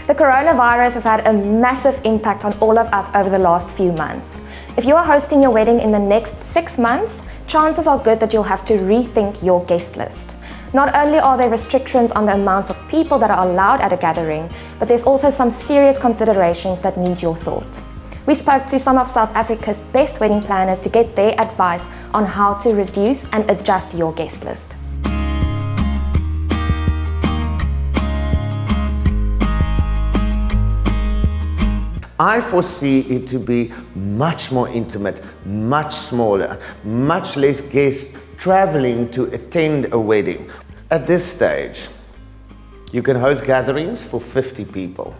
The coronavirus has had a massive impact on all of us over the last few months. If you are hosting your wedding in the next 6 months, chances are good that you'll have to rethink your guest list. Not only are there restrictions on the amount of people that are allowed at a gathering, but there's also some serious considerations that need your thought. We spoke to some of South Africa's best wedding planners to get their advice on how to reduce and adjust your guest list. I foresee it to be much more intimate, much smaller, much less guests traveling to attend a wedding. At this stage, you can host gatherings for 50 people.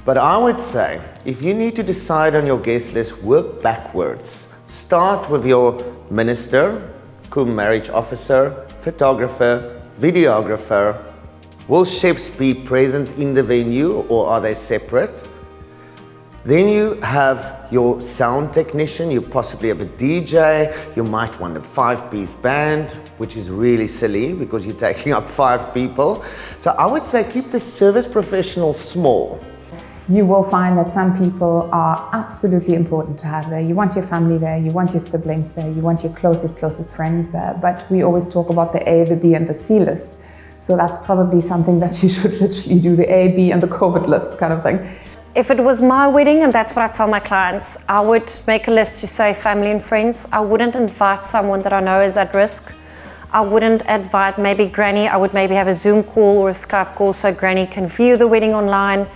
But I would say, if you need to decide on your guest list, work backwards. Start with your minister, cum marriage officer, photographer, videographer. Will chefs be present in the venue or are they separate? Then you have your sound technician, you possibly have a DJ, you might want a 5-piece band, which is really silly because you're taking up 5 people. So I would say keep the service professionals small. You will find that some people are absolutely important to have there. You want your family there, you want your siblings there, you want your closest friends there, but we always talk about the A, the B and the C list. So that's probably something that you should literally do, the A, B and the COVID list kind of thing. If it was my wedding, and that's what I tell my clients, I would make a list to say family and friends. I wouldn't invite someone that I know is at risk. I wouldn't invite maybe granny. I would maybe have a Zoom call or a Skype call so granny can view the wedding online.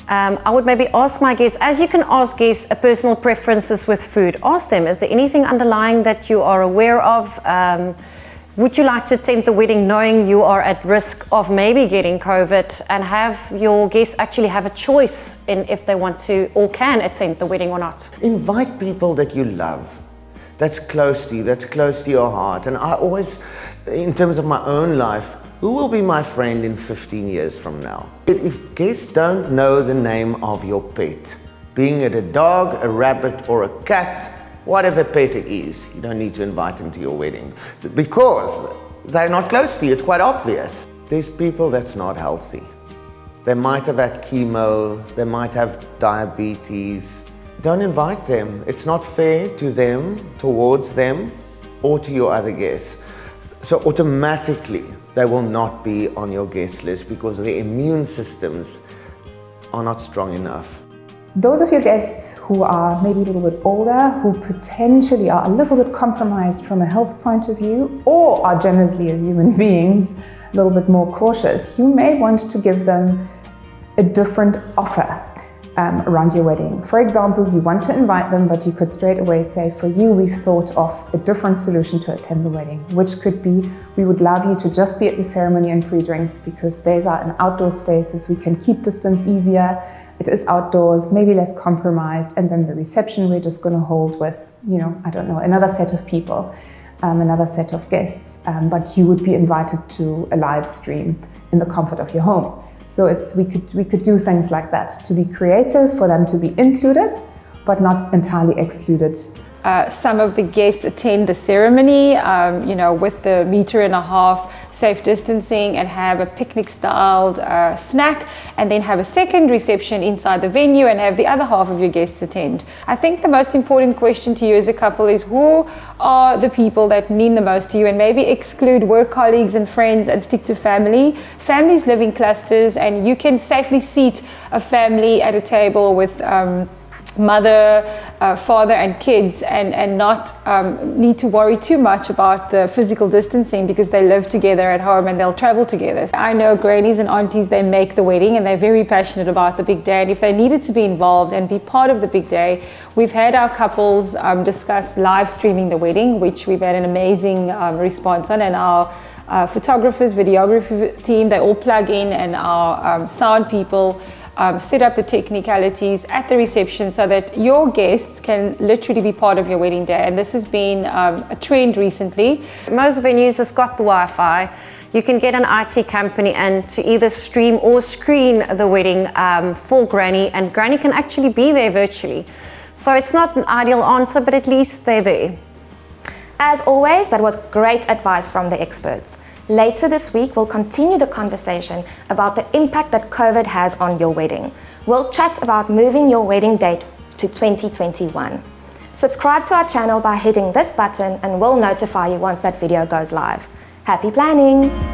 I would maybe ask my guests, as you can ask guests personal preferences with food, ask them, is there anything underlying that you are aware of? Would you like to attend the wedding knowing you are at risk of maybe getting COVID, and have your guests actually have a choice in if they want to or can attend the wedding or not? Invite people that you love, that's close to you, that's close to your heart. And I always, in terms of my own life, who will be my friend in 15 years from now? If guests don't know the name of your pet, being it a dog, a rabbit or a cat, whatever pet it is, you don't need to invite them to your wedding because they're not close to you. It's quite obvious. There's people that's not healthy. They might have had chemo, they might have diabetes. Don't invite them. It's not fair to them, towards them, or to your other guests. So automatically, they will not be on your guest list because their immune systems are not strong enough. Those of your guests who are maybe a little bit older, who potentially are a little bit compromised from a health point of view, or are generously as human beings a little bit more cautious, you may want to give them a different offer around your wedding. For example, you want to invite them, but you could straight away say, for you, we've thought of a different solution to attend the wedding, which could be, we would love you to just be at the ceremony and pre-drinks because these are in outdoor spaces, we can keep distance easier. It is outdoors, maybe less compromised, and then the reception we're just going to hold with, I don't know, another set of people, another set of guests, but you would be invited to a live stream in the comfort of your home. So we could do things like that to be creative, for them to be included, but not entirely excluded. Some of the guests attend the ceremony, with the 1.5 meter safe distancing and have a picnic-styled snack, and then have a second reception inside the venue and have the other half of your guests attend. I think the most important question to you as a couple is, who are the people that mean the most to you, and maybe exclude work colleagues and friends and stick to family. Families live in clusters, and you can safely seat a family at a table with mother, father and kids, and not need to worry too much about the physical distancing because they live together at home and they'll travel together. I know grannies and aunties, they make the wedding and they're very passionate about the big day, and if they needed to be involved and be part of the big day, we've had our couples discuss live streaming the wedding, which we've had an amazing response on, and our photographers, videography team, they all plug in, and our sound people set up the technicalities at the reception so that your guests can literally be part of your wedding day. And this has been a trend recently. Most venues has got the Wi-Fi. You can get an IT company and to either stream or screen the wedding for Granny, and Granny can actually be there virtually. So it's not an ideal answer, but at least they're there. As always, that was great advice from the experts. Later this week, we'll continue the conversation about the impact that COVID has on your wedding. We'll chat about moving your wedding date to 2021. Subscribe to our channel by hitting this button and we'll notify you once that video goes live. Happy planning!